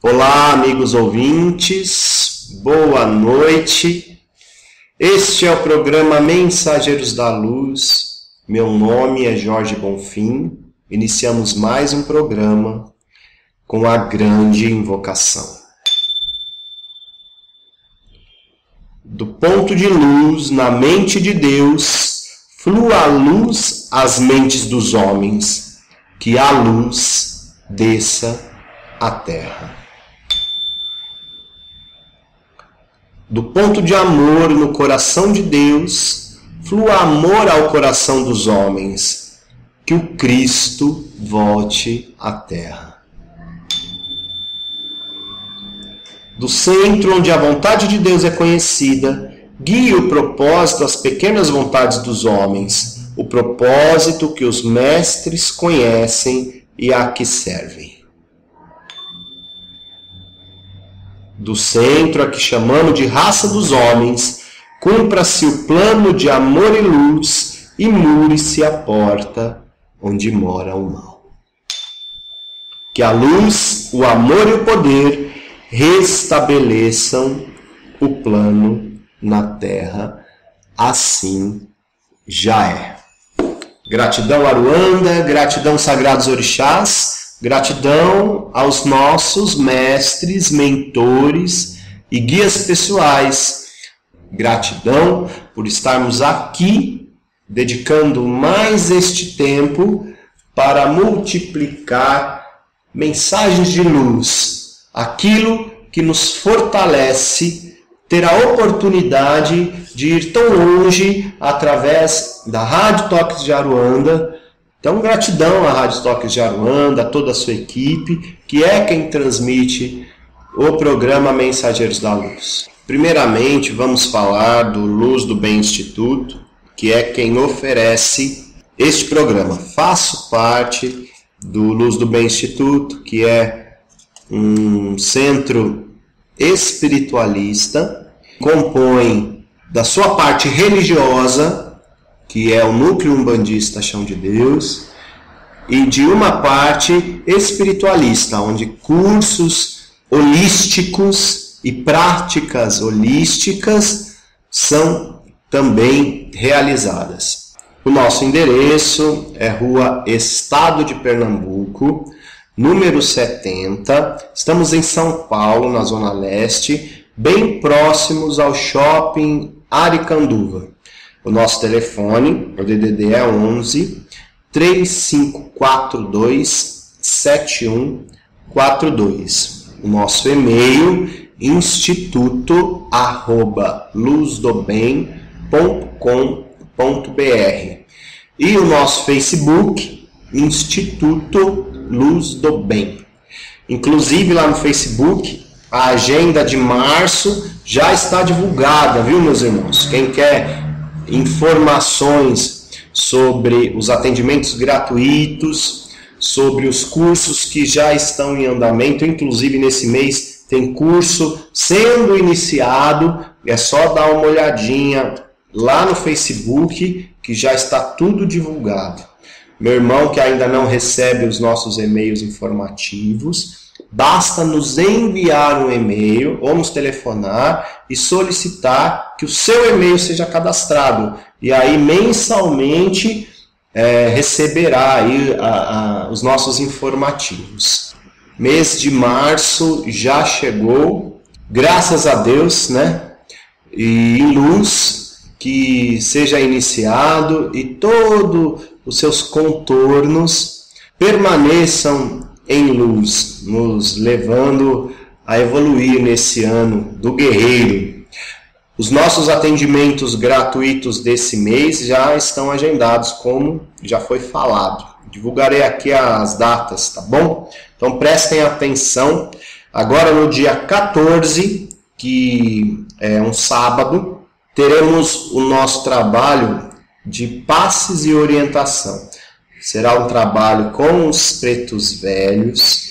Olá, amigos ouvintes, boa noite. Este é o programa Mensageiros da Luz. Meu nome é Jorge Bonfim. Iniciamos mais um programa com a grande invocação. Do ponto de luz na mente de Deus, flua a luz às mentes dos homens, que a luz desça à terra. Do ponto de amor no coração de Deus, flua amor ao coração dos homens, que o Cristo volte à terra. Do centro onde a vontade de Deus é conhecida, guie o propósito às pequenas vontades dos homens, o propósito que os mestres conhecem e a que servem. Do centro a que chamamos de raça dos homens, cumpra-se o plano de amor e luz e mure-se a porta onde mora o mal. Que a luz, o amor e o poder restabeleçam o plano na terra, assim já é. Gratidão, Aruanda, gratidão, sagrados orixás, gratidão aos nossos mestres, mentores e guias pessoais. Gratidão por estarmos aqui, dedicando mais este tempo para multiplicar mensagens de luz, aquilo que nos fortalece, ter a oportunidade de ir tão longe através da Rádio Toques de Aruanda. Então, gratidão à Rádio Toques de Aruanda, a toda a sua equipe, que é quem transmite o programa Mensageiros da Luz. Primeiramente, vamos falar do Luz do Bem Instituto, que é quem oferece este programa. Faço parte do Luz do Bem Instituto, que é um centro espiritualista, compõe da sua parte religiosa, que é o núcleo umbandista Chão de Deus, e de uma parte espiritualista, onde cursos holísticos e práticas holísticas são também realizadas. O nosso endereço é Rua Estado de Pernambuco, número 70. Estamos em São Paulo, na Zona Leste, bem próximos ao Shopping Aricanduva. O nosso telefone, o DDD é 11 3542 7142. O nosso e-mail, instituto@luzdobem.com.br. E o nosso Facebook, Instituto Luz do Bem. Inclusive lá no Facebook, a agenda de março já está divulgada, viu, meus irmãos? Quem quer informações sobre os atendimentos gratuitos, sobre os cursos que já estão em andamento, inclusive nesse mês tem curso sendo iniciado, é só dar uma olhadinha lá no Facebook que já está tudo divulgado. Meu irmão que ainda não recebe os nossos e-mails informativos, basta nos enviar um e-mail ou nos telefonar e solicitar que o seu e-mail seja cadastrado. E aí, mensalmente, receberá aí os nossos informativos. Mês de março já chegou, graças a Deus, né? E em luz, que seja iniciado e todos os seus contornos permaneçam em luz, nos levando a evoluir nesse ano do guerreiro. Os nossos atendimentos gratuitos desse mês já estão agendados, como já foi falado. Divulgarei aqui as datas, tá bom? Então prestem atenção. Agora no dia 14, que é um sábado, teremos o nosso trabalho de passes e orientação. Será um trabalho com os pretos velhos.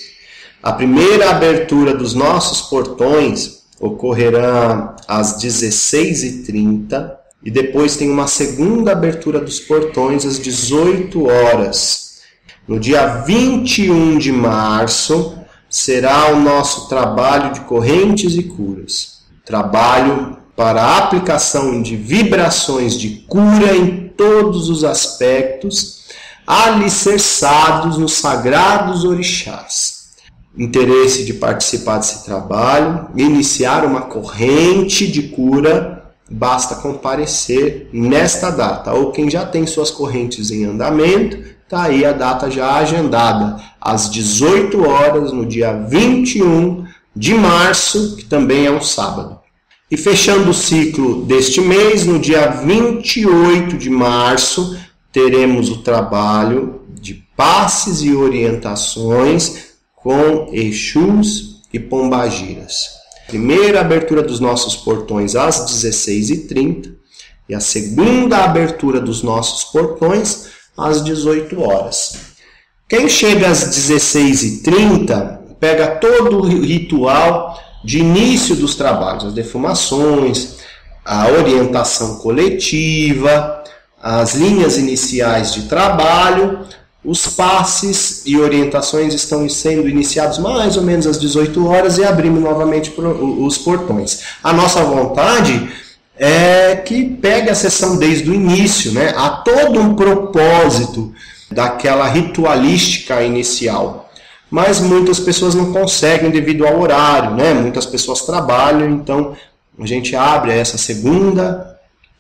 A primeira abertura dos nossos portões ocorrerá às 16h30 e depois tem uma segunda abertura dos portões às 18 horas. No dia 21 de março, será o nosso trabalho de correntes e curas. Trabalho para a aplicação de vibrações de cura em todos os aspectos, alicerçados nos sagrados orixás. Interesse de participar desse trabalho, iniciar uma corrente de cura, basta comparecer nesta data. Ou quem já tem suas correntes em andamento, está aí a data já agendada, às 18 horas, no dia 21 de março, que também é um sábado. E fechando o ciclo deste mês, no dia 28 de março, teremos o trabalho de passes e orientações com Exus e Pombagiras. Primeira abertura dos nossos portões às 16h30 e a segunda abertura dos nossos portões às 18 horas. Quem chega às 16h30 pega todo o ritual de início dos trabalhos, as defumações, a orientação coletiva, as linhas iniciais de trabalho, os passes e orientações estão sendo iniciados mais ou menos às 18 horas e abrimos novamente os portões. A nossa vontade é que pegue a sessão desde o início, né? Há todo um propósito daquela ritualística inicial. Mas muitas pessoas não conseguem devido ao horário, né? Muitas pessoas trabalham, então a gente abre essa segunda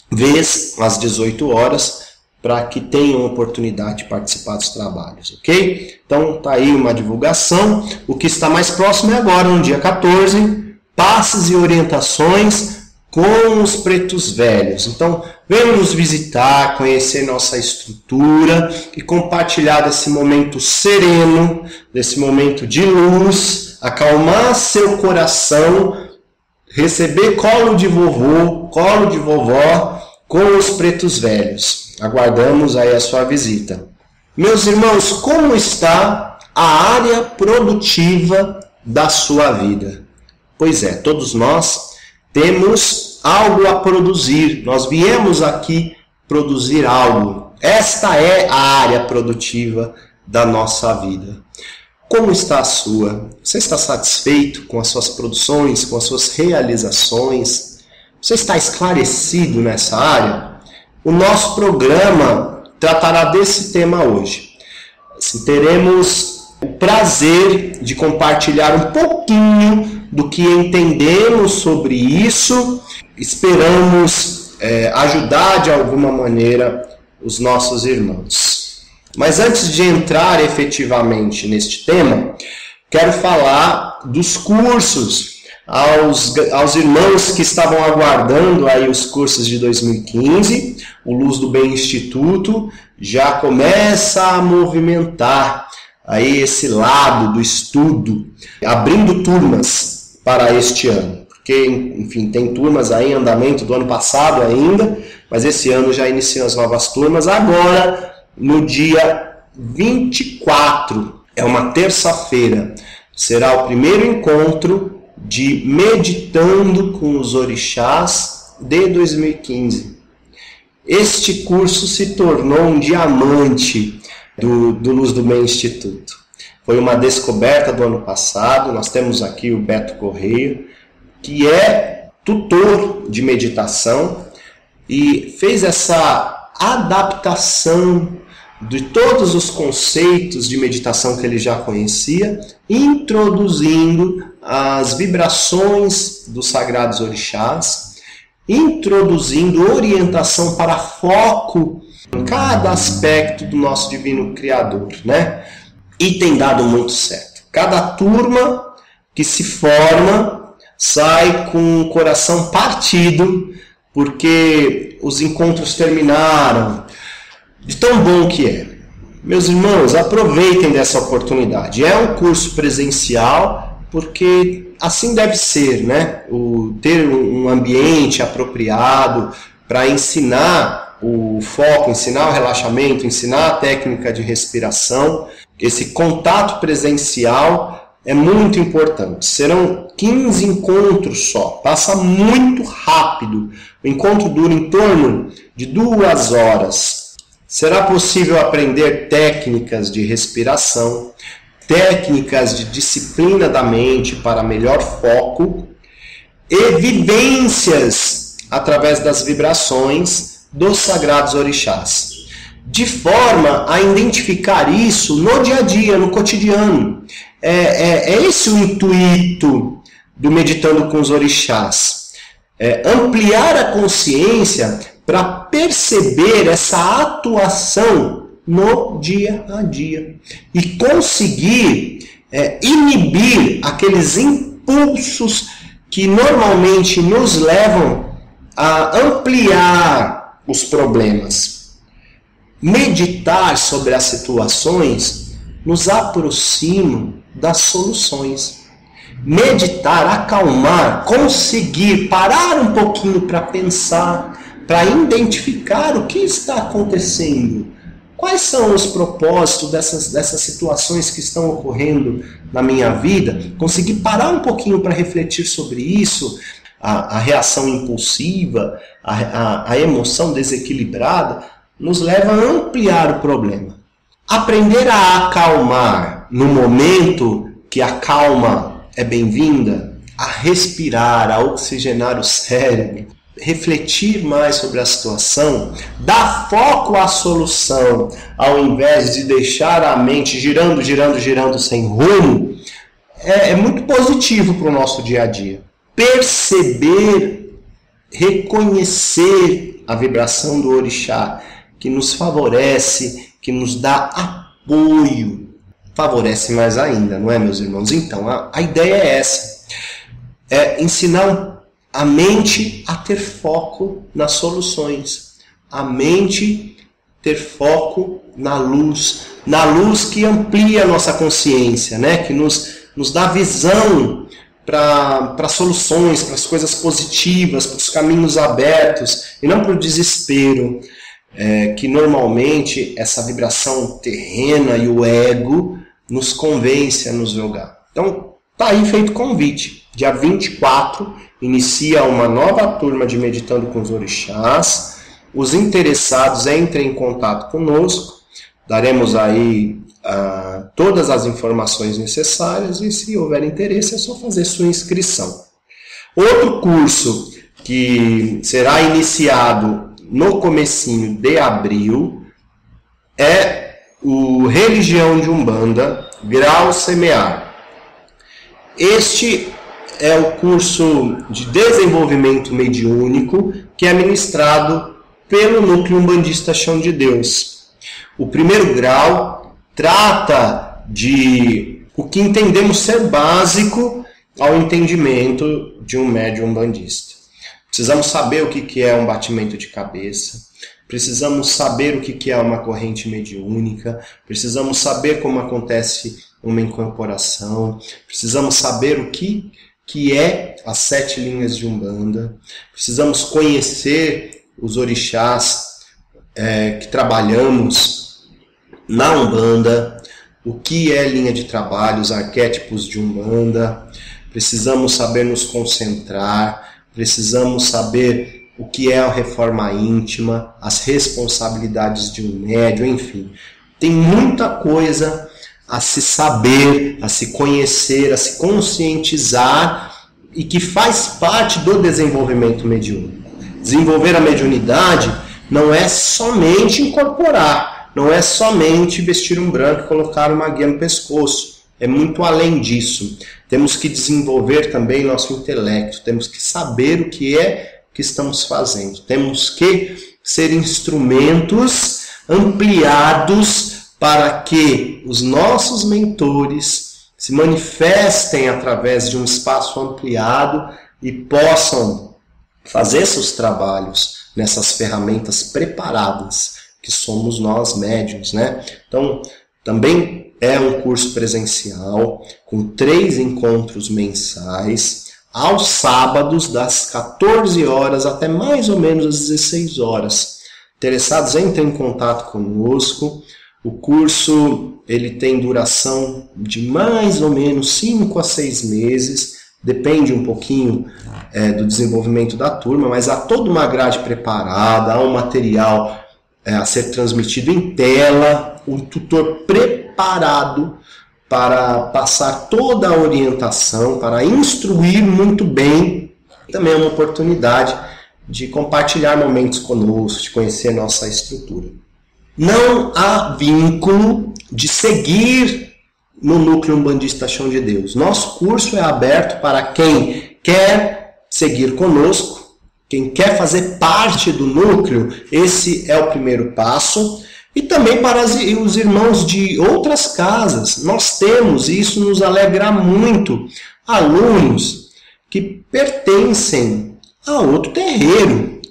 vez às 18 horas para que tenham oportunidade de participar dos trabalhos, ok? Então tá aí uma divulgação. O que está mais próximo é agora, no dia 14, passes e orientações com os pretos velhos. Então, venham nos visitar, conhecer nossa estrutura e compartilhar desse momento sereno, desse momento de luz, acalmar seu coração, receber colo de vovô, colo de vovó com os pretos velhos. Aguardamos aí a sua visita. Meus irmãos, como está a área produtiva da sua vida? Pois é, todos nós temos algo a produzir. Nós viemos aqui produzir algo. Esta é a área produtiva da nossa vida. Como está a sua? Você está satisfeito com as suas produções, com as suas realizações? Você está esclarecido nessa área? O nosso programa tratará desse tema hoje. Assim, teremos o prazer de compartilhar um pouquinho do que entendemos sobre isso. Esperamos ajudar de alguma maneira os nossos irmãos. Mas antes de entrar efetivamente neste tema, quero falar dos cursos aos irmãos que estavam aguardando aí os cursos de 2015. O Luz do Bem Instituto já começa a movimentar aí esse lado do estudo, abrindo turmas para este ano, porque, enfim, tem turmas aí em andamento do ano passado ainda, mas esse ano já iniciam as novas turmas. Agora, no dia 24, é uma terça-feira, será o primeiro encontro de Meditando com os Orixás de 2015. Este curso se tornou um diamante do Luz do Bem Instituto. Foi uma descoberta do ano passado. Nós temos aqui o Beto Correia, que é tutor de meditação e fez essa adaptação de todos os conceitos de meditação que ele já conhecia, introduzindo as vibrações dos sagrados orixás, introduzindo orientação para foco em cada aspecto do nosso divino Criador, né? E tem dado muito certo. Cada turma que se forma sai com o coração partido, porque os encontros terminaram. De tão bom que é. Meus irmãos, aproveitem dessa oportunidade. É um curso presencial, porque assim deve ser, né? Ter um ambiente apropriado para ensinar o foco, ensinar o relaxamento, ensinar a técnica de respiração. Esse contato presencial é muito importante. Serão 15 encontros só. Passa muito rápido. O encontro dura em torno de 2 horas. Será possível aprender técnicas de respiração, técnicas de disciplina da mente para melhor foco e vivências através das vibrações dos sagrados orixás, de forma a identificar isso no dia a dia, no cotidiano. É esse o intuito do Meditando com os Orixás. Ampliar a consciência para perceber essa atuação no dia a dia e conseguir inibir aqueles impulsos que normalmente nos levam a ampliar os problemas. Meditar sobre as situações nos aproxima das soluções. Meditar, acalmar, conseguir parar um pouquinho para pensar, para identificar o que está acontecendo. Quais são os propósitos dessas situações que estão ocorrendo na minha vida? Conseguir parar um pouquinho para refletir sobre isso, a reação impulsiva, a emoção desequilibrada, nos leva a ampliar o problema. Aprender a acalmar no momento que a calma é bem-vinda, a respirar, a oxigenar o cérebro, refletir mais sobre a situação, dar foco à solução, ao invés de deixar a mente girando sem rumo, é muito positivo para o nosso dia a dia. Perceber, reconhecer a vibração do orixá, que nos favorece, que nos dá apoio, favorece mais ainda, não é, meus irmãos? Então, a ideia é essa, ensinar a mente a ter foco nas soluções, a mente ter foco na luz que amplia a nossa consciência, né? Que nos dá visão para soluções, para as coisas positivas, para os caminhos abertos, e não para o desespero, que normalmente essa vibração terrena e o ego nos convence a nos jogar. Então, tá aí feito o convite. Dia 24, inicia uma nova turma de Meditando com os Orixás. Os interessados entrem em contato conosco. Daremos aí todas as informações necessárias e, se houver interesse, é só fazer sua inscrição. Outro curso que será iniciado no comecinho de abril é o Religião de Umbanda, Grau Semear. Este é o curso de desenvolvimento mediúnico que é ministrado pelo Núcleo Umbandista Chão de Deus. O primeiro grau trata de o que entendemos ser básico ao entendimento de um médium umbandista. Precisamos saber o que é um batimento de cabeça, precisamos saber o que é uma corrente mediúnica, precisamos saber como acontece uma incorporação, precisamos saber o que é as 7 linhas de Umbanda, precisamos conhecer os orixás que trabalhamos na Umbanda, o que é linha de trabalho, os arquétipos de Umbanda, precisamos saber nos concentrar, precisamos saber o que é a reforma íntima, as responsabilidades de um médium, enfim. Tem muita coisa a se saber, a se conhecer, a se conscientizar e que faz parte do desenvolvimento mediúnico. Desenvolver a mediunidade não é somente incorporar, não é somente vestir um branco e colocar uma guia no pescoço. É muito além disso. Temos que desenvolver também nosso intelecto, temos que saber o que é que estamos fazendo. Temos que ser instrumentos ampliados para que os nossos mentores se manifestem através de um espaço ampliado e possam fazer seus trabalhos nessas ferramentas preparadas que somos nós médiuns, né? Então, também é um curso presencial com 3 encontros mensais aos sábados das 14 horas até mais ou menos às 16 horas. Interessados, entrem em contato conosco. O curso ele tem duração de mais ou menos 5 a 6 meses, depende um pouquinho do desenvolvimento da turma, mas há toda uma grade preparada, há um material a ser transmitido em tela, um tutor preparado para passar toda a orientação, para instruir muito bem. Também é uma oportunidade de compartilhar momentos conosco, de conhecer nossa estrutura. Não há vínculo de seguir no Núcleo Umbandista Chão de Deus. Nosso curso é aberto para quem quer seguir conosco, quem quer fazer parte do núcleo. Esse é o primeiro passo. E também para os irmãos de outras casas. Nós temos, e isso nos alegra muito, alunos que pertencem a outro terreiro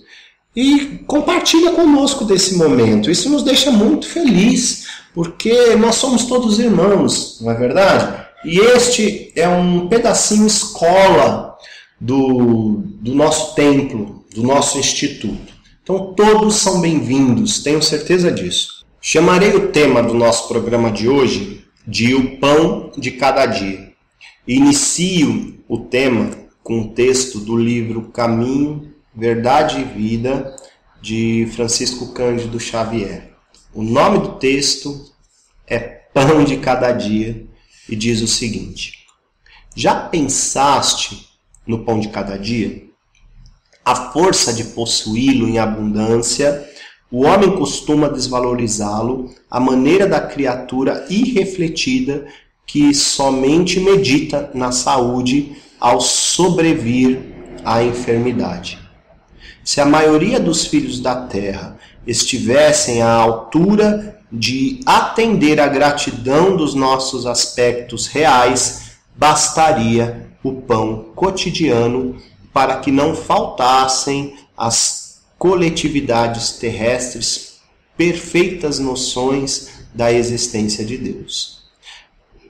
e compartilha conosco desse momento. Isso nos deixa muito feliz, porque nós somos todos irmãos, não é verdade? E este é um pedacinho escola do nosso templo, do nosso instituto. Então todos são bem-vindos, tenho certeza disso. Chamarei o tema do nosso programa de hoje de O Pão de Cada Dia. Inicio o tema com um texto do livro Caminho, Verdade e Vida, de Francisco Cândido Xavier. O nome do texto é Pão de Cada Dia e diz o seguinte: já pensaste no pão de cada dia? A força de possuí-lo em abundância, o homem costuma desvalorizá-lo à maneira da criatura irrefletida que somente medita na saúde ao sobrevir à enfermidade. Se a maioria dos filhos da terra estivessem à altura de atender à gratidão dos nossos aspectos reais, bastaria o pão cotidiano para que não faltassem as coletividades terrestres perfeitas noções da existência de Deus.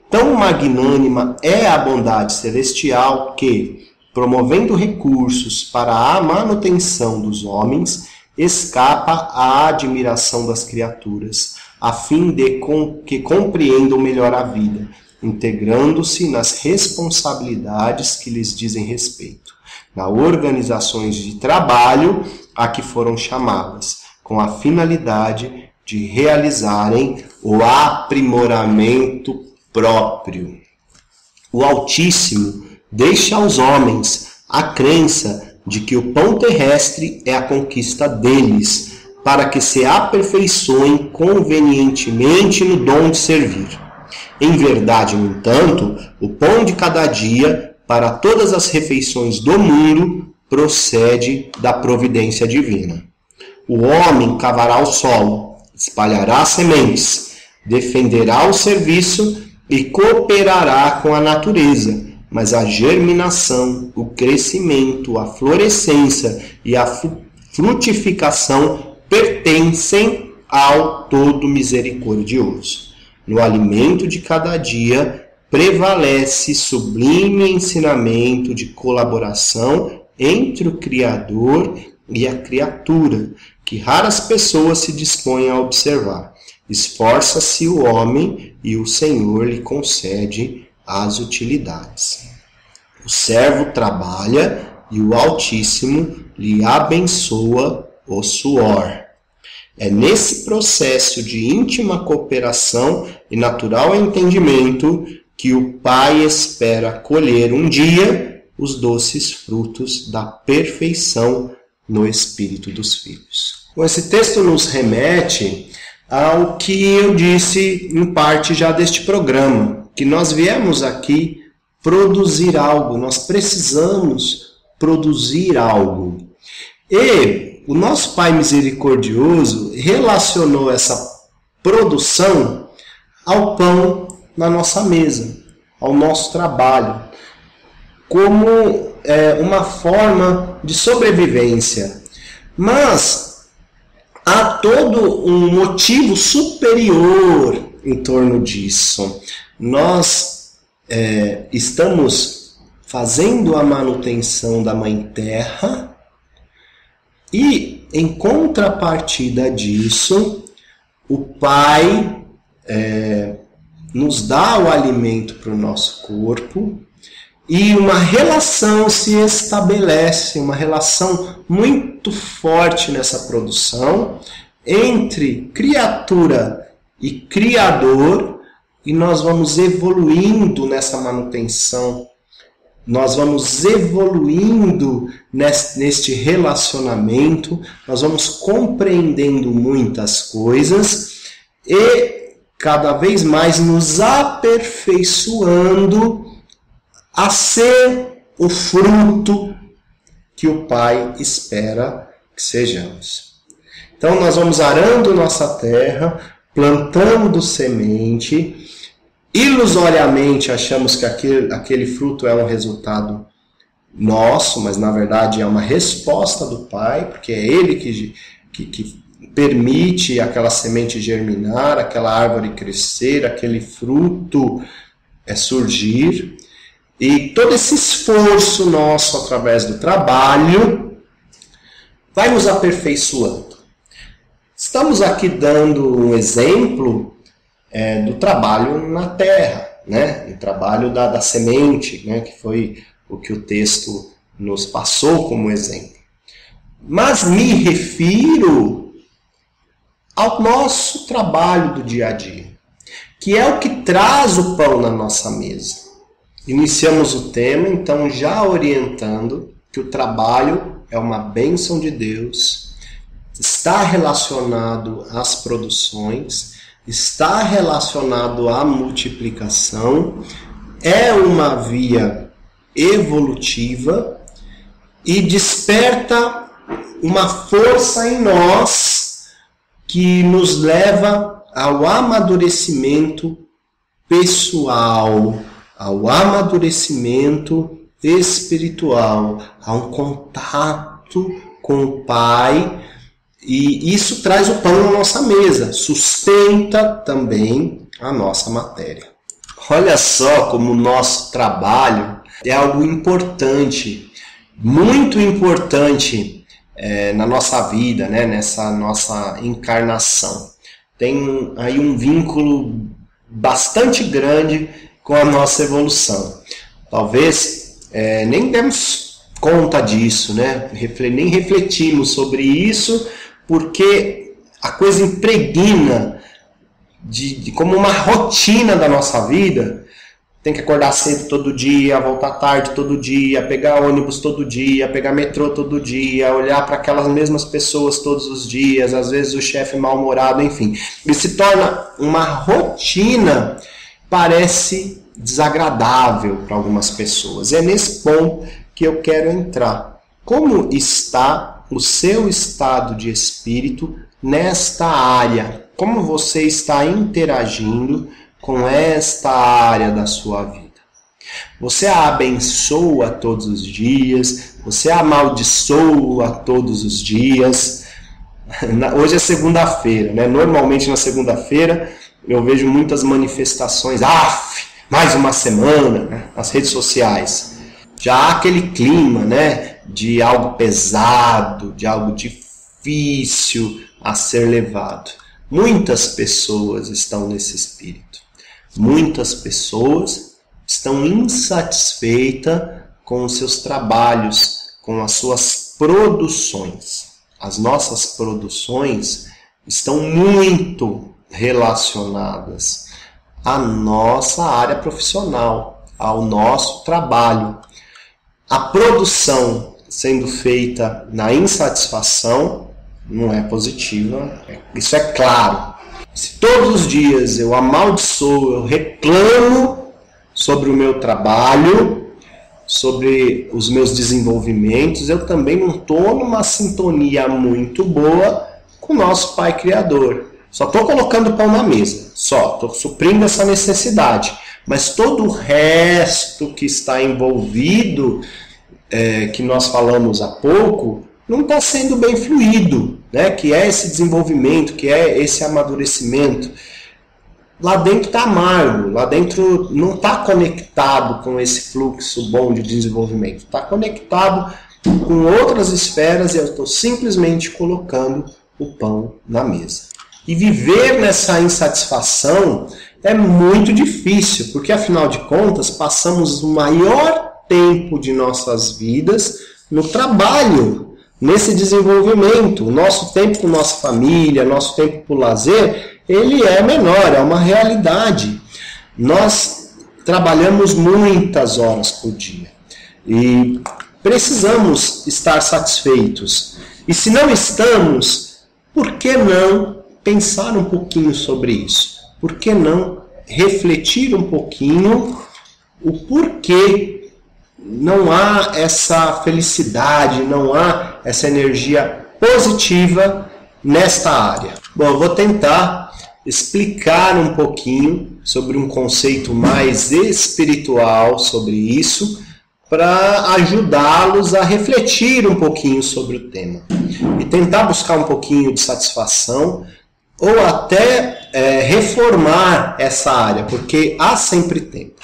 Tão magnânima é a bondade celestial que, promovendo recursos para a manutenção dos homens, escapa à admiração das criaturas, a fim de que compreendam melhor a vida, integrando-se nas responsabilidades que lhes dizem respeito, nas organizações de trabalho a que foram chamadas, com a finalidade de realizarem o aprimoramento próprio. O Altíssimo deixa aos homens a crença de que o pão terrestre é a conquista deles, para que se aperfeiçoem convenientemente no dom de servir. Em verdade, no entanto, o pão de cada dia, para todas as refeições do mundo, procede da providência divina. O homem cavará o solo, espalhará sementes, defenderá o serviço e cooperará com a natureza, mas a germinação, o crescimento, a florescência e a frutificação pertencem ao Todo Misericordioso. No alimento de cada dia prevalece sublime ensinamento de colaboração entre o Criador e a criatura, que raras pessoas se dispõem a observar. Esforça-se o homem e o Senhor lhe concede as utilidades. O servo trabalha e o Altíssimo lhe abençoa o suor. É nesse processo de íntima cooperação e natural entendimento que o Pai espera colher um dia os doces frutos da perfeição no espírito dos filhos. Bom, esse texto nos remete ao que eu disse em parte já deste programa, que nós viemos aqui produzir algo, nós precisamos produzir algo. E o nosso Pai Misericordioso relacionou essa produção ao pão na nossa mesa, ao nosso trabalho, como uma forma de sobrevivência. Mas há todo um motivo superior em torno disso. Nós estamos fazendo a manutenção da Mãe Terra e, em contrapartida disso, o Pai nos dá o alimento para o nosso corpo e uma relação se estabelece, uma relação muito forte nessa produção entre criatura e Criador, e nós vamos evoluindo nessa manutenção, nós vamos evoluindo neste relacionamento, nós vamos compreendendo muitas coisas e cada vez mais nos aperfeiçoando a ser o fruto que o Pai espera que sejamos. Então nós vamos arando nossa terra, plantando semente. Ilusoriamente achamos que aquele fruto é um resultado nosso, mas na verdade é uma resposta do Pai, porque é Ele que permite aquela semente germinar, aquela árvore crescer, aquele fruto surgir. E todo esse esforço nosso através do trabalho vai nos aperfeiçoando. Estamos aqui dando um exemplo do trabalho na terra, né? O trabalho da semente, né? Que foi o que o texto nos passou como exemplo. Mas me refiro ao nosso trabalho do dia a dia, que é o que traz o pão na nossa mesa. Iniciamos o tema, então, já orientando que o trabalho é uma bênção de Deus, está relacionado às produções, está relacionado à multiplicação, é uma via evolutiva e desperta uma força em nós que nos leva ao amadurecimento pessoal, ao amadurecimento espiritual, a um contato com o Pai, e isso traz o pão na nossa mesa, sustenta também a nossa matéria. Olha só como o nosso trabalho é algo importante, muito importante na nossa vida, né? Nessa nossa encarnação. Tem aí um vínculo bastante grande com a nossa evolução. Talvez nem demos conta disso, né? Nem refletimos sobre isso, porque a coisa impregna como uma rotina da nossa vida. Tem que acordar cedo todo dia, voltar tarde todo dia, pegar ônibus todo dia, pegar metrô todo dia, olhar para aquelas mesmas pessoas todos os dias, às vezes o chefe mal-humorado, enfim. E se torna uma rotina, parece desagradável para algumas pessoas. É nesse ponto que eu quero entrar. Como está o seu estado de espírito nesta área? Como você está interagindo com esta área da sua vida? Você a abençoa todos os dias? Você a amaldiçoa todos os dias? Hoje é segunda-feira, né? Normalmente na segunda-feira eu vejo muitas manifestações. Mais uma semana, né? Nas redes sociais. Já há aquele clima, né? De algo pesado, de algo difícil a ser levado. Muitas pessoas estão nesse espírito. Muitas pessoas estão insatisfeitas com os seus trabalhos, com as suas produções. As nossas produções estão muito relacionadas à nossa área profissional, ao nosso trabalho. A produção sendo feita na insatisfação não é positiva, isso é claro. Se todos os dias eu amaldiçoo, eu reclamo sobre o meu trabalho, sobre os meus desenvolvimentos, eu também não estou numa sintonia muito boa com o nosso Pai Criador. Só estou colocando pão na mesa, só estou suprindo essa necessidade. Mas todo o resto que está envolvido, que nós falamos há pouco, não está sendo bem fluido, né? Que é esse desenvolvimento, que é esse amadurecimento. Lá dentro está amargo, lá dentro não está conectado com esse fluxo bom de desenvolvimento. Está conectado com outras esferas e eu estou simplesmente colocando o pão na mesa. E viver nessa insatisfação é muito difícil, porque afinal de contas passamos o maior tempo de nossas vidas no trabalho, nesse desenvolvimento. O nosso tempo com nossa família, nosso tempo com o lazer, ele é menor, é uma realidade. Nós trabalhamos muitas horas por dia e precisamos estar satisfeitos. E se não estamos, por que não pensar um pouquinho sobre isso? Por que não refletir um pouquinho o porquê não há essa felicidade, não há essa energia positiva nesta área? Bom, eu vou tentar explicar um pouquinho sobre um conceito mais espiritual sobre isso, para ajudá-los a refletir um pouquinho sobre o tema e tentar buscar um pouquinho de satisfação ou até reformar essa área, porque há sempre tempo.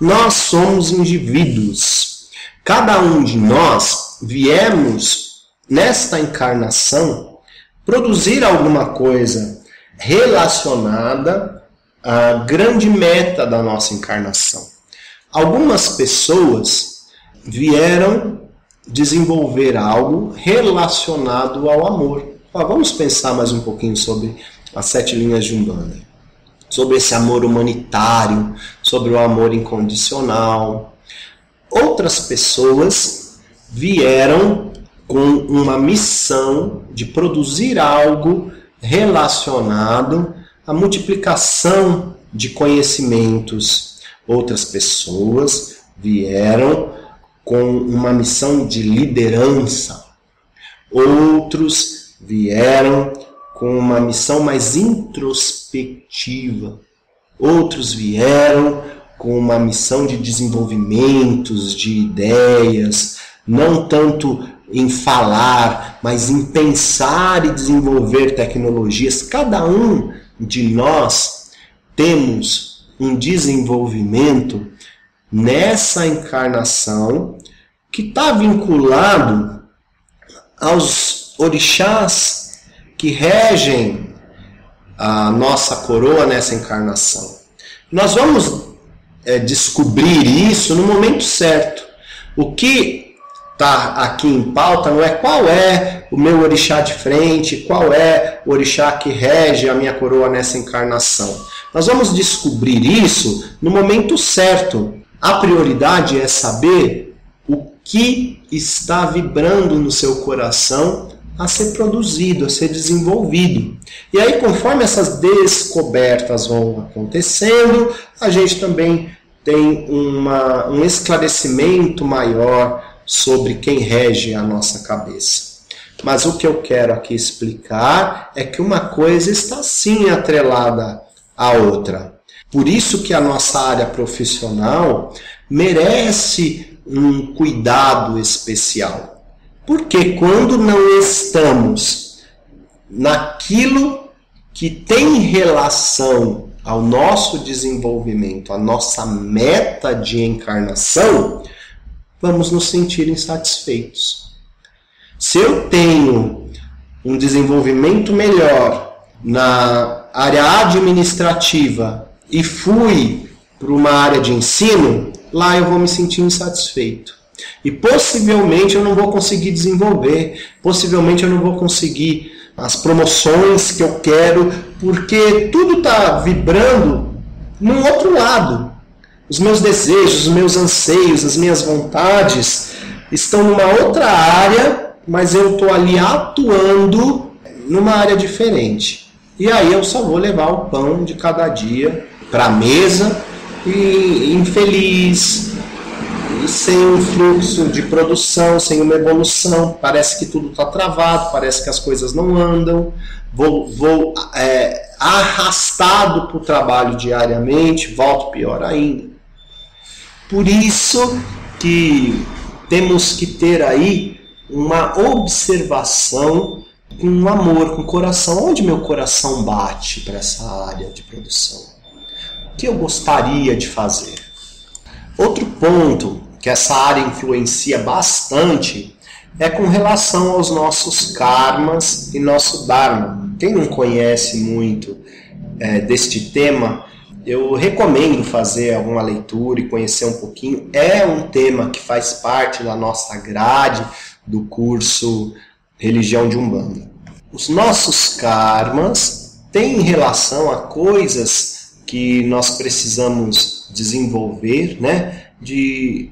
Nós somos indivíduos. Cada um de nós viemos nesta encarnação produzir alguma coisa relacionada à grande meta da nossa encarnação. Algumas pessoas vieram desenvolver algo relacionado ao amor. Vamos pensar mais um pouquinho sobre as 7 linhas de Umbanda, sobre esse amor humanitário, sobre o amor incondicional. Outras pessoas vieram com uma missão de produzir algo relacionado à multiplicação de conhecimentos. Outras pessoas vieram com uma missão de liderança. Outros vieram com uma missão mais introspectiva. Outros vieram com uma missão de desenvolvimentos, de ideias, não tanto em falar, mas em pensar e desenvolver tecnologias. Cada um de nós temos um desenvolvimento nessa encarnação que está vinculado aos orixás que regem a nossa coroa nessa encarnação. Nós vamos descobrir isso no momento certo. O que está aqui em pauta não é qual é o meu orixá de frente, qual é o orixá que rege a minha coroa nessa encarnação. Nós vamos descobrir isso no momento certo. A prioridade é saber o que está vibrando no seu coração a ser produzido, a ser desenvolvido. E aí, conforme essas descobertas vão acontecendo, a gente também tem um esclarecimento maior sobre quem rege a nossa cabeça. Mas o que eu quero aqui explicar é que uma coisa está sim atrelada à outra. Por isso que a nossa área profissional merece um cuidado especial. Porque quando não estamos naquilo que tem relação ao nosso desenvolvimento, à nossa meta de encarnação, vamos nos sentir insatisfeitos. Se eu tenho um desenvolvimento melhor na área administrativa e fui para uma área de ensino, lá eu vou me sentir insatisfeito. E possivelmente eu não vou conseguir desenvolver, possivelmente eu não vou conseguir as promoções que eu quero, porque tudo está vibrando num outro lado. Os meus desejos, os meus anseios, as minhas vontades estão numa outra área, mas eu estou ali atuando numa área diferente. E aí eu só vou levar o pão de cada dia para a mesa e infeliz, e sem um fluxo de produção, sem uma evolução. Parece que tudo está travado, parece que as coisas não andam. Vou arrastado para o trabalho diariamente, volto pior ainda. Por isso que temos que ter aí uma observação com amor, com coração. Onde meu coração bate para essa área de produção? O que eu gostaria de fazer? Outro ponto que essa área influencia bastante é com relação aos nossos karmas e nosso dharma. Quem não conhece muito deste tema, eu recomendo fazer alguma leitura e conhecer um pouquinho. É um tema que faz parte da nossa grade do curso Religião de Umbanda. Os nossos karmas têm relação a coisas que nós precisamos desenvolver, né? De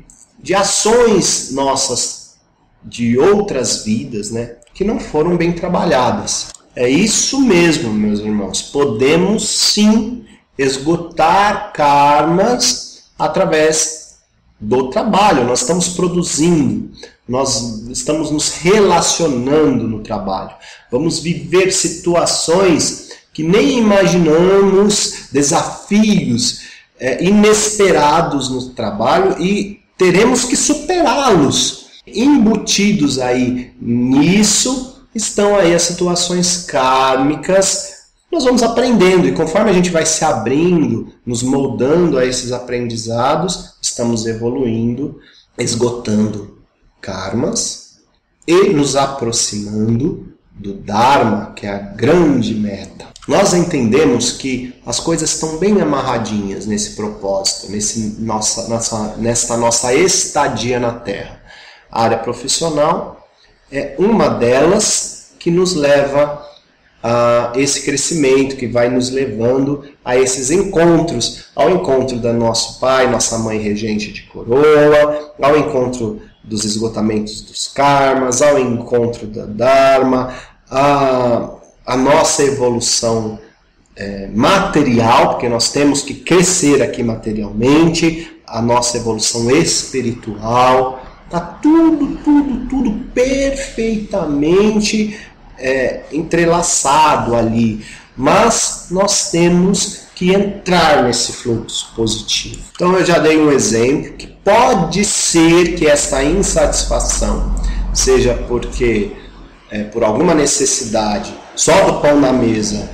ações nossas de outras vidas, né? Que não foram bem trabalhadas. É isso mesmo, meus irmãos. Podemos sim esgotar karmas através do trabalho. Nós estamos produzindo, nós estamos nos relacionando no trabalho. Vamos viver situações que nem imaginamos, desafios inesperados no trabalho e teremos que superá-los. Embutidos aí nisso estão aí as situações kármicas. Nós vamos aprendendo e conforme a gente vai se abrindo, nos moldando a esses aprendizados, estamos evoluindo, esgotando karmas e nos aproximando do Dharma, que é a grande meta. Nós entendemos que as coisas estão bem amarradinhas nesse propósito, nesta nossa estadia na Terra. A área profissional é uma delas que nos leva a esse crescimento, que vai nos levando a esses encontros, ao encontro da nosso pai, nossa mãe regente de coroa, ao encontro dos esgotamentos dos karmas, ao encontro da Dharma, a nossa evolução material, porque nós temos que crescer aqui materialmente, a nossa evolução espiritual. Está tudo perfeitamente entrelaçado ali. Mas nós temos que entrar nesse fluxo positivo. Então eu já dei um exemplo que pode ser que esta insatisfação seja porque, por alguma necessidade, só do pão na mesa,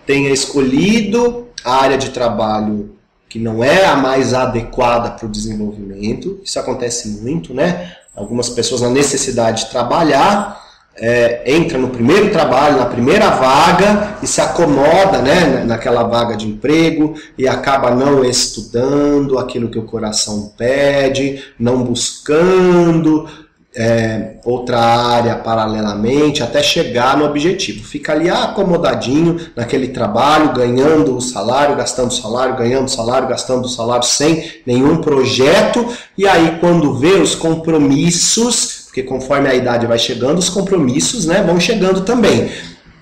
tenha escolhido a área de trabalho que não é a mais adequada para o desenvolvimento. Isso acontece muito, né? Algumas pessoas, na necessidade de trabalhar, entra no primeiro trabalho, na primeira vaga e se acomoda, né, naquela vaga de emprego e acaba não estudando aquilo que o coração pede, não buscando outra área paralelamente até chegar no objetivo. Fica ali acomodadinho naquele trabalho, ganhando o salário, gastando o salário, ganhando o salário, gastando o salário, sem nenhum projeto. E aí quando vê os compromissos, porque conforme a idade vai chegando, os compromissos, né, vão chegando também,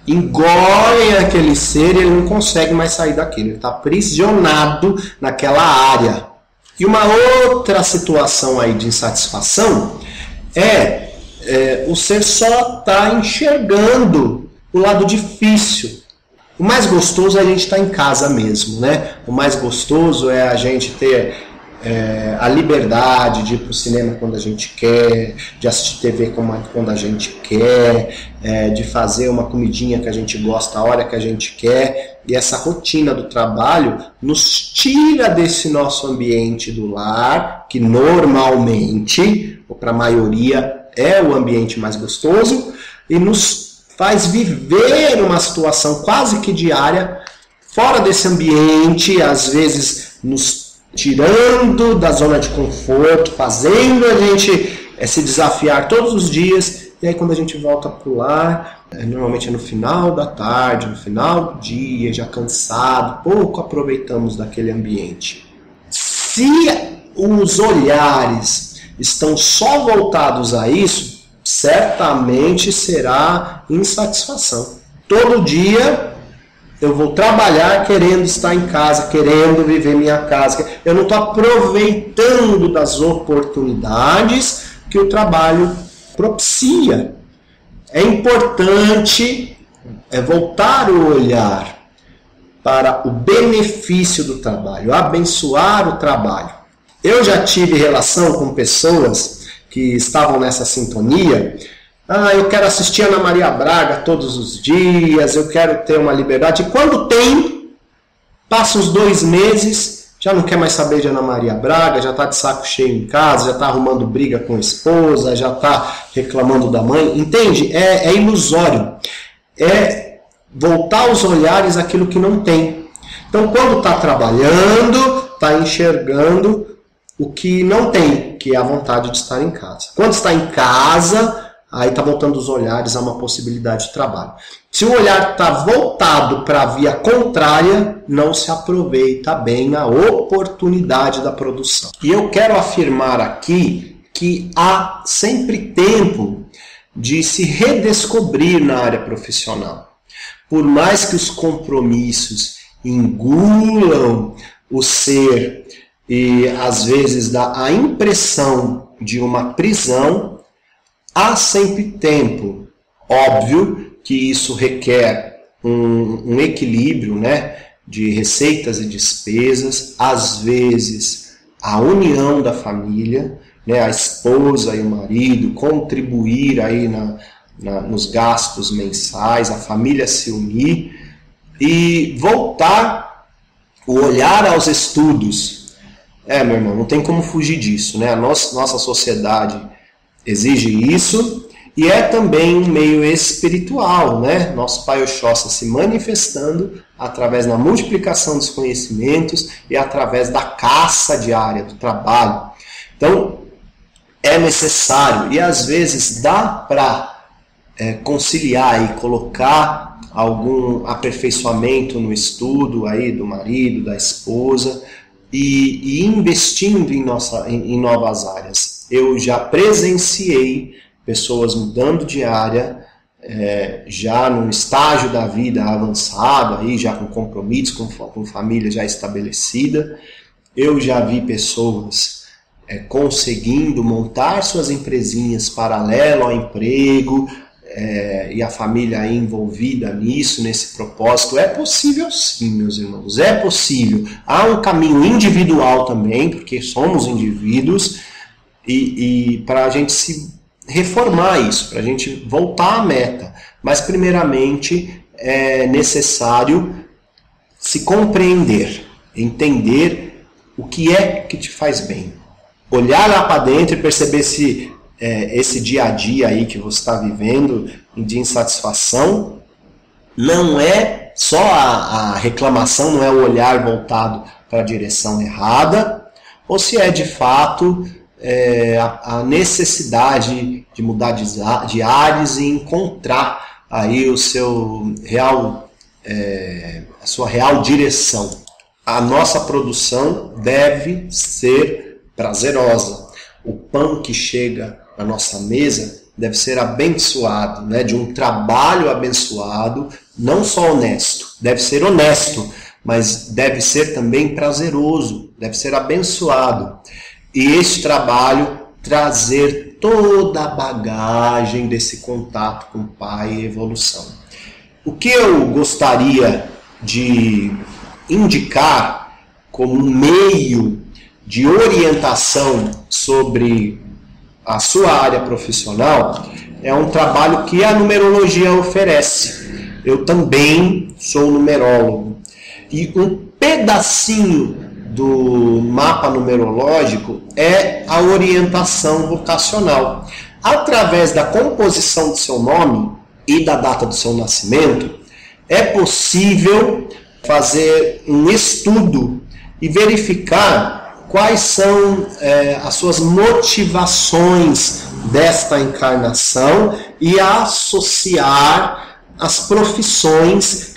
engolem aquele ser e ele não consegue mais sair daquilo. Ele está aprisionado naquela área. E uma outra situação aí de insatisfação o ser só está enxergando o lado difícil. O mais gostoso é a gente estar em casa mesmo, né? O mais gostoso é a gente ter a liberdade de ir para o cinema quando a gente quer, de assistir TV quando a gente quer, de fazer uma comidinha que a gente gosta a hora que a gente quer. E essa rotina do trabalho nos tira desse nosso ambiente do lar, que normalmente, ou para a maioria, é o ambiente mais gostoso, e nos faz viver uma situação quase que diária, fora desse ambiente, às vezes nos tirando da zona de conforto, fazendo a gente se desafiar todos os dias. E aí quando a gente volta para o lar, normalmente é no final da tarde, no final do dia, já cansado, pouco aproveitamos daquele ambiente. Se os olhares estão só voltados a isso, certamente será insatisfação. Todo dia eu vou trabalhar querendo estar em casa, querendo viver minha casa. Eu não estou aproveitando das oportunidades que o trabalho propicia. É importante voltar o olhar para o benefício do trabalho, abençoar o trabalho. Eu já tive relação com pessoas que estavam nessa sintonia. Eu quero assistir Ana Maria Braga todos os dias, eu quero ter uma liberdade. E quando tem, passa uns 2 meses, já não quer mais saber de Ana Maria Braga, já está de saco cheio em casa, já está arrumando briga com a esposa, já está reclamando da mãe. Entende? É ilusório. É voltar os olhares àquilo que não tem. Então, quando está trabalhando, está enxergando o que não tem, que é a vontade de estar em casa. Quando está em casa, aí está voltando os olhares a uma possibilidade de trabalho. Se o olhar está voltado para a via contrária, não se aproveita bem a oportunidade da produção. E eu quero afirmar aqui que há sempre tempo de se redescobrir na área profissional. Por mais que os compromissos engulam o ser e às vezes dá a impressão de uma prisão, há sempre tempo. Óbvio que isso requer um equilíbrio, né, de receitas e despesas, às vezes a união da família, né, a esposa e o marido contribuir aí nos gastos mensais, a família se unir e voltar o olhar aos estudos. Meu irmão, não tem como fugir disso, né? A nossa sociedade exige isso e é também um meio espiritual, né? Nosso Pai Oxóssi se manifestando através da multiplicação dos conhecimentos e através da caça diária do trabalho. Então, é necessário e às vezes dá para conciliar e colocar algum aperfeiçoamento no estudo aí do marido, da esposa e investindo em novas áreas. Eu já presenciei pessoas mudando de área, já no estágio da vida avançado, aí, já com compromissos, com família já estabelecida. Eu já vi pessoas conseguindo montar suas empresinhas paralelo ao emprego, e a família aí envolvida nisso, nesse propósito. É possível sim, meus irmãos, é possível. Há um caminho individual também, porque somos indivíduos, e para a gente se reformar isso, para a gente voltar à meta. Mas primeiramente é necessário se compreender, entender o que é que te faz bem. Olhar lá para dentro e perceber se esse dia a dia aí que você está vivendo de insatisfação não é só a reclamação, não é o olhar voltado para a direção errada, ou se é de fato a necessidade de mudar de ares e encontrar aí o seu a sua real direção. A nossa produção deve ser prazerosa. O pão que chega à nossa mesa deve ser abençoado, né? De um trabalho abençoado, não só honesto, deve ser honesto, mas deve ser também prazeroso, deve ser abençoado. E esse trabalho trazer toda a bagagem desse contato com o Pai e evolução. O que eu gostaria de indicar como um meio de orientação sobre a sua área profissional é um trabalho que a numerologia oferece. Eu também sou numerólogo. E um pedacinho do mapa numerológico é a orientação vocacional. Através da composição do seu nome e da data do seu nascimento, é possível fazer um estudo e verificar quais são as suas motivações desta encarnação e associar as profissões.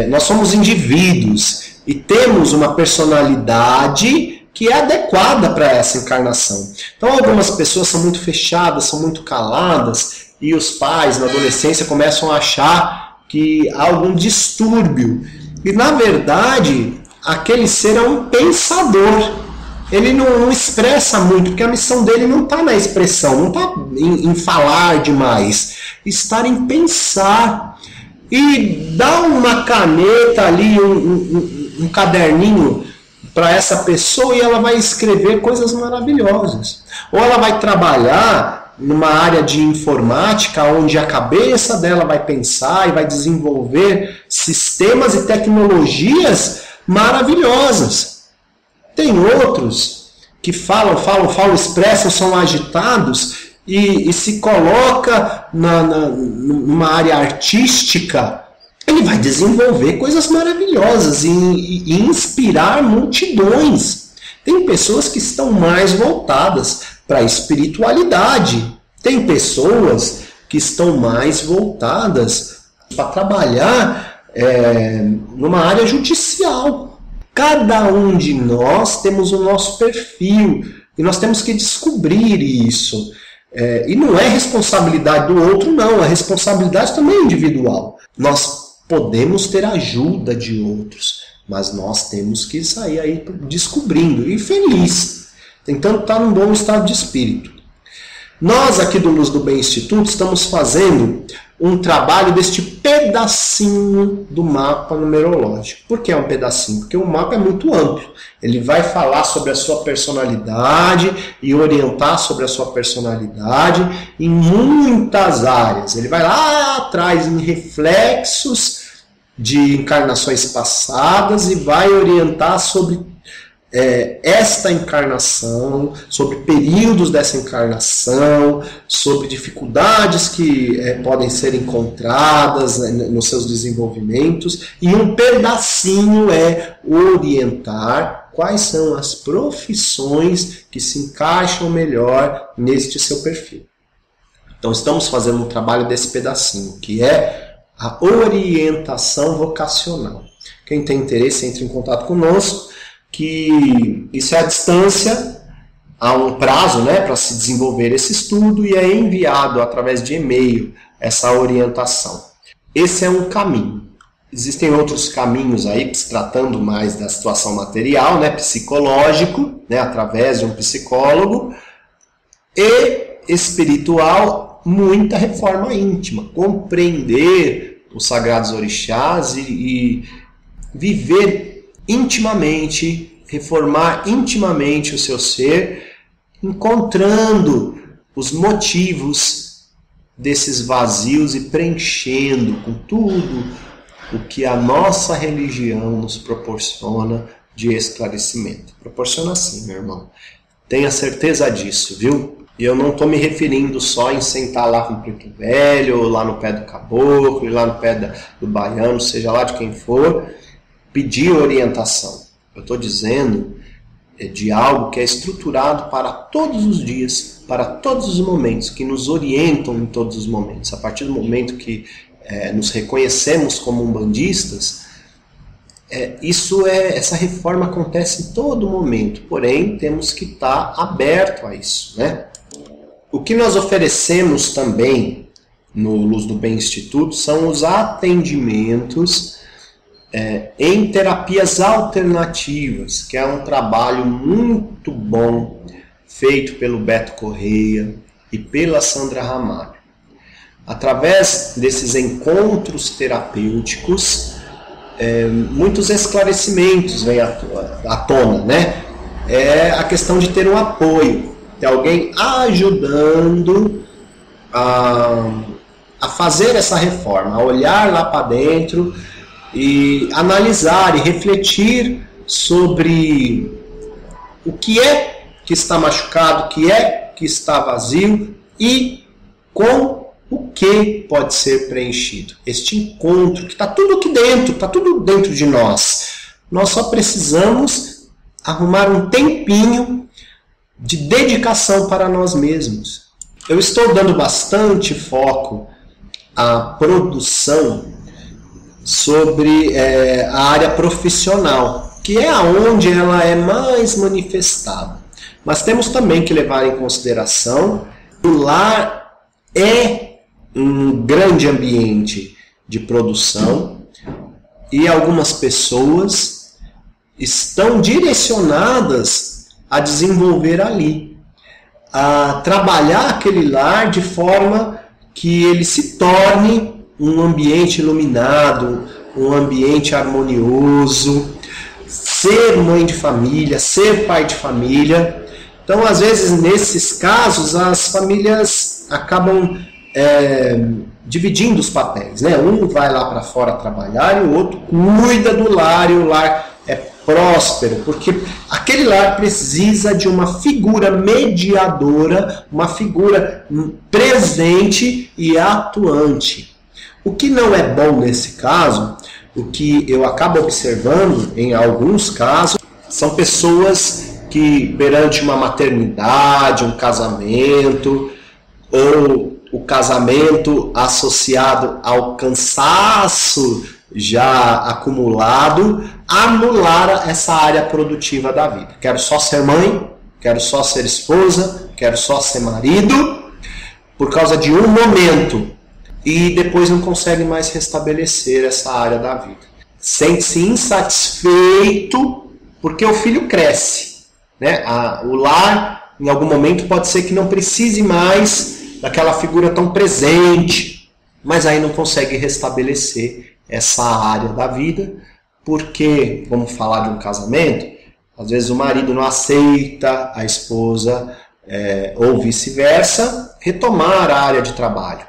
Nós somos indivíduos e temos uma personalidade que é adequada para essa encarnação. Então algumas pessoas são muito fechadas, são muito caladas e os pais na adolescência começam a achar que há algum distúrbio. E na verdade aquele ser é um pensador. Ele não expressa muito, porque a missão dele não está na expressão, não está em falar demais, está em pensar. E dá uma caneta ali, um caderninho para essa pessoa e ela vai escrever coisas maravilhosas. Ou ela vai trabalhar numa área de informática, onde a cabeça dela vai pensar e vai desenvolver sistemas e tecnologias maravilhosas. Tem outros que falam, expressam, são agitados e se coloca numa área artística. Ele vai desenvolver coisas maravilhosas e inspirar multidões. Tem pessoas que estão mais voltadas para a espiritualidade. Tem pessoas que estão mais voltadas para trabalhar numa área judicial. Cada um de nós temos o nosso perfil e nós temos que descobrir isso. E não é responsabilidade do outro, não. A responsabilidade também é individual. Nós podemos ter ajuda de outros, mas nós temos que sair aí descobrindo e feliz, tentando estar num bom estado de espírito. Nós aqui do Luz do Bem Instituto estamos fazendo um trabalho deste pedacinho do mapa numerológico. Por que é um pedacinho? Porque o mapa é muito amplo. Ele vai falar sobre a sua personalidade e orientar sobre a sua personalidade em muitas áreas. Ele vai lá atrás em reflexos de encarnações passadas e vai orientar sobre esta encarnação, sobre períodos dessa encarnação, sobre dificuldades que podem ser encontradas nos seus desenvolvimentos, e um pedacinho é orientar quais são as profissões que se encaixam melhor neste seu perfil. Então estamos fazendo um trabalho desse pedacinho, que é a orientação vocacional. Quem tem interesse, entre em contato conosco, que isso é à distância, há um prazo, né, para se desenvolver esse estudo e é enviado através de e-mail essa orientação. Esse é um caminho. Existem outros caminhos aí, se tratando mais da situação material, né, psicológico, né, através de um psicólogo, e espiritual, muita reforma íntima, compreender os sagrados orixás e viver intimamente, reformar intimamente o seu ser, encontrando os motivos desses vazios e preenchendo com tudo o que a nossa religião nos proporciona de esclarecimento. Proporciona sim, meu irmão. Tenha certeza disso, viu? E eu não estou me referindo só em sentar lá com o preto velho, ou lá no pé do caboclo, ou lá no pé do baiano, seja lá de quem for, pedir orientação. Eu estou dizendo de algo que é estruturado para todos os dias, para todos os momentos, que nos orientam em todos os momentos. A partir do momento que nos reconhecemos como umbandistas, essa reforma acontece em todo momento, porém temos que estar aberto a isso, né? O que nós oferecemos também no Luz do Bem Instituto são os atendimentos em terapias alternativas, que é um trabalho muito bom feito pelo Beto Correia e pela Sandra Ramalho. Através desses encontros terapêuticos, muitos esclarecimentos vêm à tona, né? É a questão de ter um apoio, ter alguém ajudando a fazer essa reforma, a olhar lá para dentro e analisar e refletir sobre o que é que está machucado, o que é que está vazio e com o que pode ser preenchido. Este encontro que está tudo aqui dentro, está tudo dentro de nós. Nós só precisamos arrumar um tempinho de dedicação para nós mesmos. Eu estou dando bastante foco à produção sobre a área profissional, que é aonde ela é mais manifestada. Mas temos também que levar em consideração que o lar é um grande ambiente de produção e algumas pessoas estão direcionadas a desenvolver ali, a trabalhar aquele lar de forma que ele se torne um ambiente iluminado, um ambiente harmonioso, ser mãe de família, ser pai de família. Então, às vezes, nesses casos, as famílias acabam dividindo os papéis, né? Um vai lá para fora trabalhar e o outro cuida do lar, e o lar é próspero, porque aquele lar precisa de uma figura mediadora, uma figura presente e atuante. O que não é bom nesse caso, o que eu acabo observando em alguns casos, são pessoas que perante uma maternidade, um casamento, ou o casamento associado ao cansaço já acumulado, anular essa área produtiva da vida. Quero só ser mãe, quero só ser esposa, quero só ser marido, por causa de um momento, e depois não consegue mais restabelecer essa área da vida. Sente-se insatisfeito porque o filho cresce, né? O lar, em algum momento, pode ser que não precise mais daquela figura tão presente, mas aí não consegue restabelecer essa área da vida, porque, vamos falar de um casamento, às vezes o marido não aceita a esposa, ou vice-versa, retomar a área de trabalho,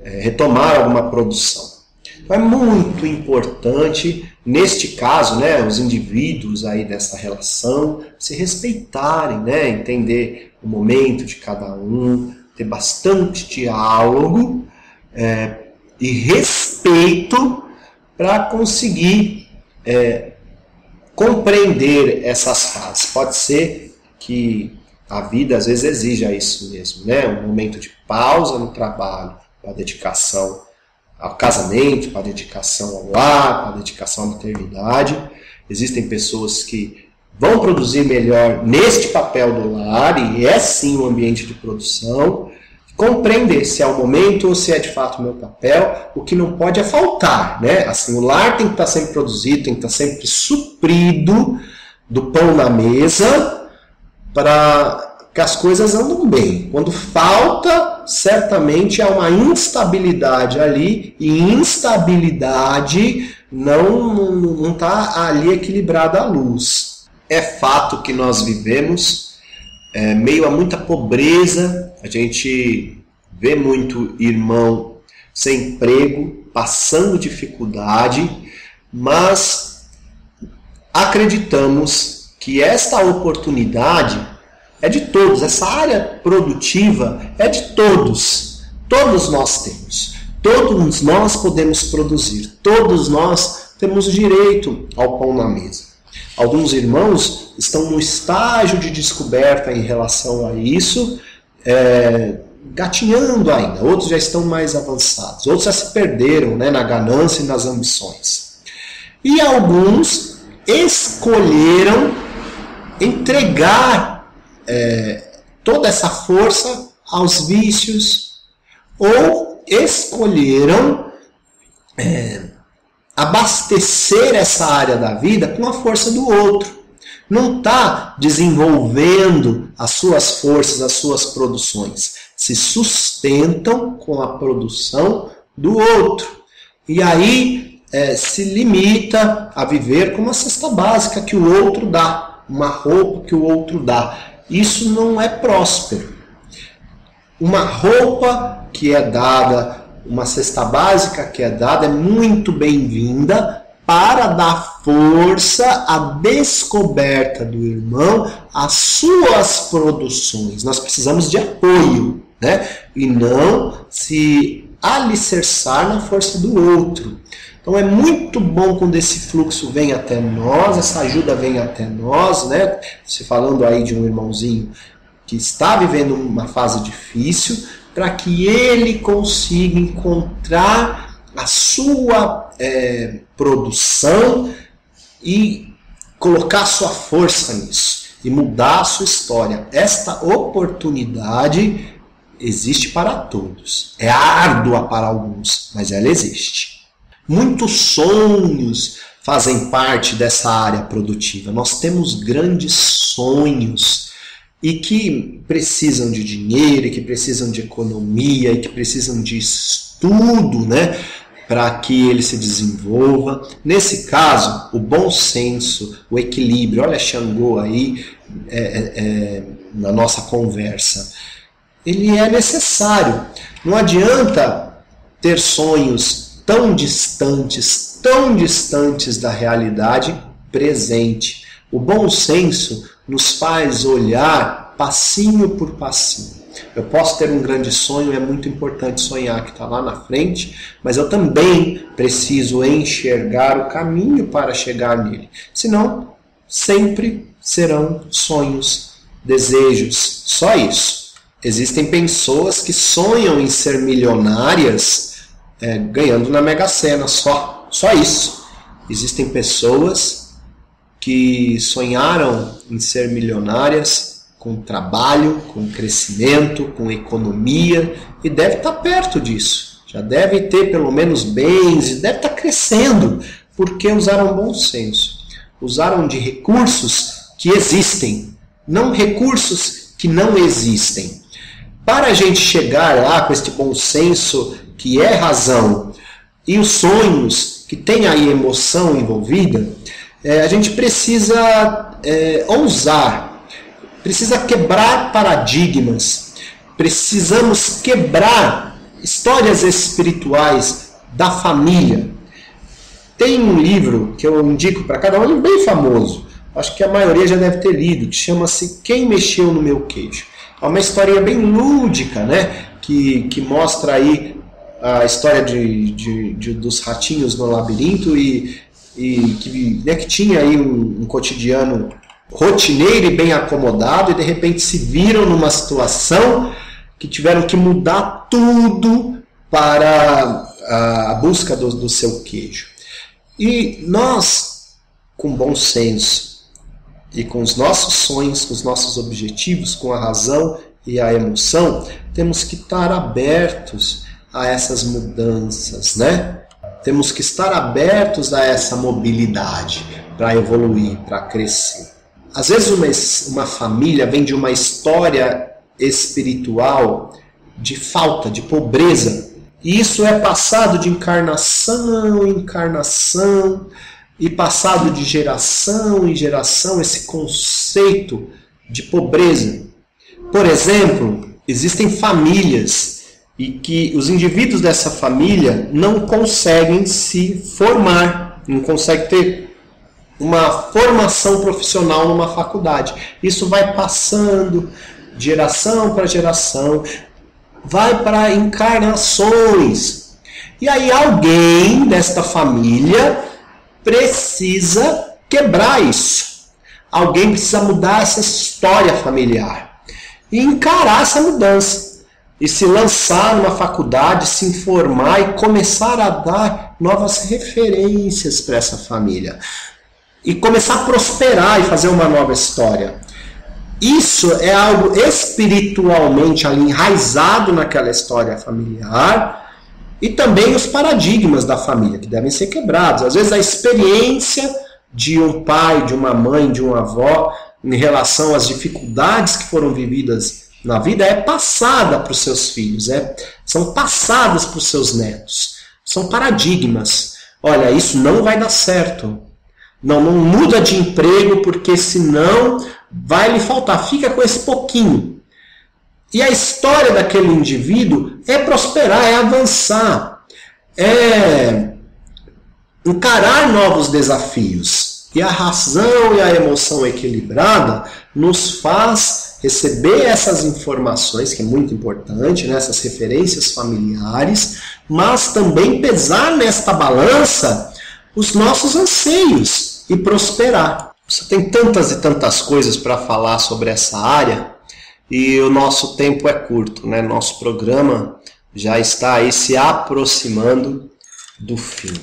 retomar alguma produção. Então é muito importante, neste caso, né, os indivíduos aí dessa relação se respeitarem, né, entender o momento de cada um, ter bastante diálogo e respeito para conseguir compreender essas fases. Pode ser que a vida às vezes exija isso mesmo, né? Um momento de pausa no trabalho, para dedicação ao casamento, para dedicação ao lar, para dedicação à maternidade. Existem pessoas que vão produzir melhor neste papel do lar, e é sim um ambiente de produção. Compreender se é o momento ou se é de fato o meu papel. O que não pode é faltar, né? Assim, o lar tem que estar sempre produzido, tem que estar sempre suprido do pão na mesa, para que as coisas andam bem. Quando falta, certamente há uma instabilidade ali, e instabilidade não está ali equilibrada a luz. É fato que nós vivemos meio a muita pobreza, a gente vê muito irmão sem emprego, passando dificuldade, mas acreditamos que esta oportunidade é de todos, essa área produtiva é de todos. Todos nós temos, todos nós podemos produzir, todos nós temos direito ao pão na mesa. Alguns irmãos estão no estágio de descoberta em relação a isso, gatinhando ainda, outros já estão mais avançados, outros já se perderam, né, na ganância e nas ambições. E alguns escolheram entregar toda essa força aos vícios, ou escolheram abastecer essa área da vida com a força do outro. Não está desenvolvendo as suas forças, as suas produções. Se sustentam com a produção do outro. E aí se limita a viver com uma cesta básica que o outro dá, uma roupa que o outro dá. Isso não é próspero. Uma roupa que é dada, uma cesta básica que é dada, é muito bem-vinda para dar força à descoberta do irmão, às suas produções. Nós precisamos de apoio, né? E não se alicerçar na força do outro. Então é muito bom quando esse fluxo vem até nós, essa ajuda vem até nós, né? Você falando aí de um irmãozinho que está vivendo uma fase difícil, para que ele consiga encontrar a sua produção e colocar sua força nisso e mudar a sua história. Esta oportunidade existe para todos. É árdua para alguns, mas ela existe. Muitos sonhos fazem parte dessa área produtiva. Nós temos grandes sonhos e que precisam de dinheiro, e que precisam de economia, e que precisam de estudo, né, para que ele se desenvolva. Nesse caso, o bom senso, o equilíbrio, olha Xangô aí na nossa conversa, ele é necessário. Não adianta ter sonhos tão distantes da realidade presente. O bom senso nos faz olhar passinho por passinho. Eu posso ter um grande sonho, é muito importante sonhar que está lá na frente, mas eu também preciso enxergar o caminho para chegar nele. Senão, sempre serão sonhos, desejos, só isso. Existem pessoas que sonham em ser milionárias ganhando na Mega Sena, só isso. Existem pessoas que sonharam em ser milionárias com trabalho, com crescimento, com economia, e deve estar perto disso. Já deve ter pelo menos bens, e deve estar crescendo, porque usaram bom senso. Usaram de recursos que existem, não recursos que não existem. Para a gente chegar lá com este bom senso, que é razão, e os sonhos, que tem aí emoção envolvida, a gente precisa ousar, precisa quebrar paradigmas, precisamos quebrar histórias espirituais da família. Tem um livro que eu indico para cada um, um livro bem famoso, acho que a maioria já deve ter lido, que chama-se Quem Mexeu no Meu Queijo. É uma historinha bem lúdica, né? Que mostra aí a história dos ratinhos no labirinto e que tinha aí um cotidiano rotineiro e bem acomodado, e de repente se viram numa situação que tiveram que mudar tudo para a busca do seu queijo. E nós, com bom senso e com os nossos sonhos, com os nossos objetivos, com a razão e a emoção, temos que estar abertos a essas mudanças, né? Temos que estar abertos a essa mobilidade para evoluir, para crescer. Às vezes uma família vem de uma história espiritual de falta, de pobreza, e isso é passado de encarnação em encarnação, e passado de geração em geração, esse conceito de pobreza. Por exemplo, existem famílias e que os indivíduos dessa família não conseguem se formar, não conseguem ter uma formação profissional numa faculdade. Isso vai passando de geração para geração, vai para encarnações. E aí alguém desta família precisa quebrar isso. Alguém precisa mudar essa história familiar e encarar essa mudança. E se lançar numa faculdade, se informar e começar a dar novas referências para essa família. E começar a prosperar e fazer uma nova história. Isso é algo espiritualmente ali enraizado naquela história familiar, e também os paradigmas da família, que devem ser quebrados. Às vezes a experiência de um pai, de uma mãe, de uma avó, em relação às dificuldades que foram vividas na vida, é passada para os seus filhos, são passadas para os seus netos. São paradigmas. Olha, isso não vai dar certo. Não muda de emprego, porque senão vai lhe faltar. Fica com esse pouquinho. E a história daquele indivíduo é prosperar, é avançar, é encarar novos desafios. E a razão e a emoção equilibrada nos faz receber essas informações, que é muito importante, né? Essas referências familiares, mas também pesar nesta balança os nossos anseios e prosperar. Você tem tantas e tantas coisas para falar sobre essa área, e o nosso tempo é curto, né? Nosso programa já está aí se aproximando do fim.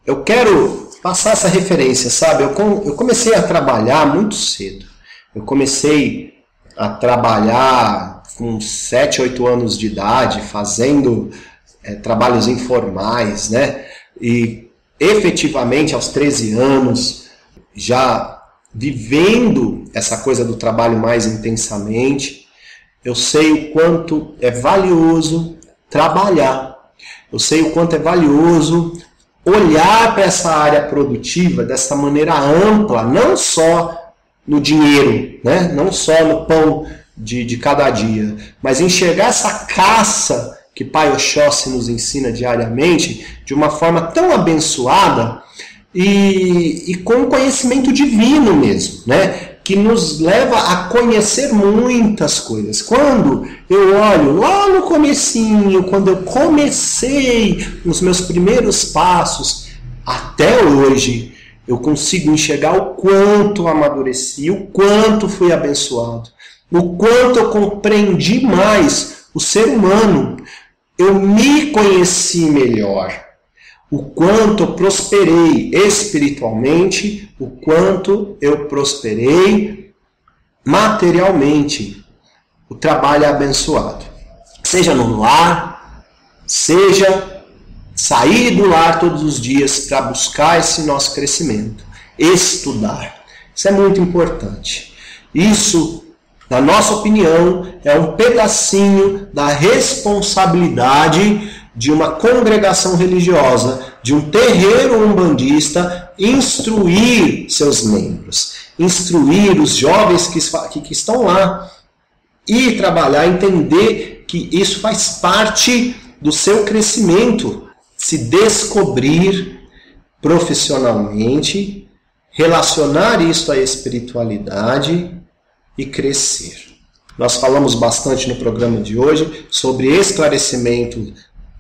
Eu quero passar essa referência, sabe? Eu comecei a trabalhar muito cedo. Eu comecei a trabalhar com 7, 8 anos de idade, fazendo trabalhos informais, né? E efetivamente aos 13 anos, já vivendo essa coisa do trabalho mais intensamente, eu sei o quanto é valioso trabalhar. Eu sei o quanto é valioso olhar para essa área produtiva dessa maneira ampla, não só no dinheiro, né? Não só no pão de cada dia, mas enxergar essa caça que Pai Oxóssi nos ensina diariamente de uma forma tão abençoada e com conhecimento divino mesmo, né? Que nos leva a conhecer muitas coisas. Quando eu olho lá no comecinho, quando eu comecei os meus primeiros passos, até hoje, eu consigo enxergar o quanto amadureci, o quanto fui abençoado. o quanto eu compreendi mais o ser humano, eu me conheci melhor, o quanto eu prosperei espiritualmente, o quanto eu prosperei materialmente. O trabalho é abençoado. Seja no lar, seja sair do lar todos os dias para buscar esse nosso crescimento. Estudar. Isso é muito importante. Isso, na nossa opinião, é um pedacinho da responsabilidade de uma congregação religiosa, de um terreiro umbandista, instruir seus membros, instruir os jovens que estão lá e trabalhar, entender que isso faz parte do seu crescimento, se descobrir profissionalmente, relacionar isso à espiritualidade e crescer. Nós falamos bastante no programa de hoje sobre esclarecimento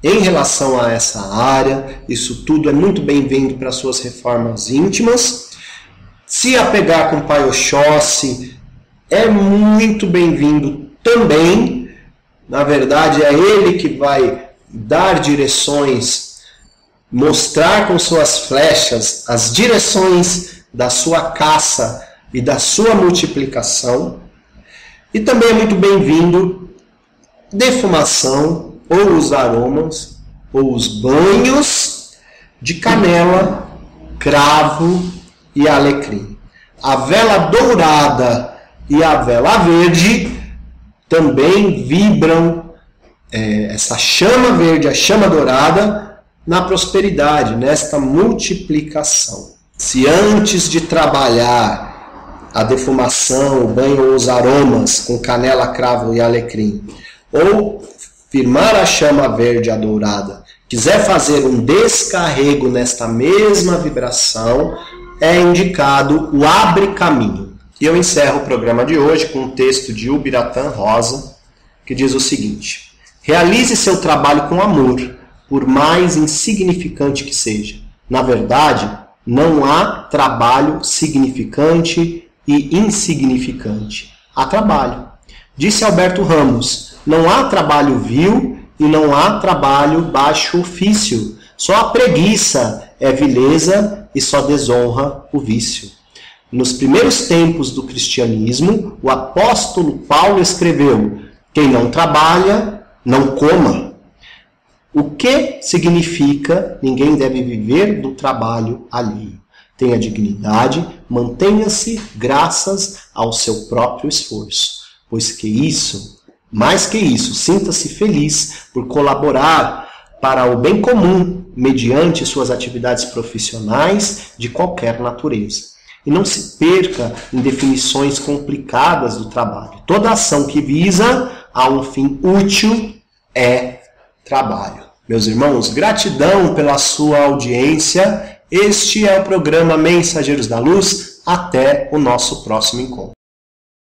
em relação a essa área. Isso tudo é muito bem-vindo para suas reformas íntimas. Se apegar com o Pai Oxóssi é muito bem-vindo também. Na verdade, é ele que vai dar direções, mostrar com suas flechas as direções da sua caça e da sua multiplicação. E também é muito bem-vindo defumação, ou os aromas, ou os banhos de canela, cravo e alecrim. A vela dourada e a vela verde também vibram essa chama verde, a chama dourada, na prosperidade, nesta multiplicação. Se antes de trabalhar a defumação, o banho ou os aromas com canela, cravo e alecrim, ou firmar a chama verde, a dourada, quiser fazer um descarrego nesta mesma vibração, é indicado o Abre Caminho. E eu encerro o programa de hoje com um texto de Ubiratã Rosa, que diz o seguinte: realize seu trabalho com amor, por mais insignificante que seja. Na verdade, não há trabalho significante e insignificante. Há trabalho. Disse Alberto Ramos: não há trabalho vil e não há trabalho baixo ofício. Só a preguiça é vileza e só desonra o vício. Nos primeiros tempos do cristianismo, o apóstolo Paulo escreveu: quem não trabalha, não coma. O que significa ninguém deve viver do trabalho alheio. Tenha dignidade, mantenha-se graças ao seu próprio esforço. Pois que isso, mais que isso, sinta-se feliz por colaborar para o bem comum mediante suas atividades profissionais de qualquer natureza. E não se perca em definições complicadas do trabalho. Toda ação que visa a um fim útil é trabalho. Meus irmãos, gratidão pela sua audiência. Este é o programa Mensageiros da Luz. Até o nosso próximo encontro.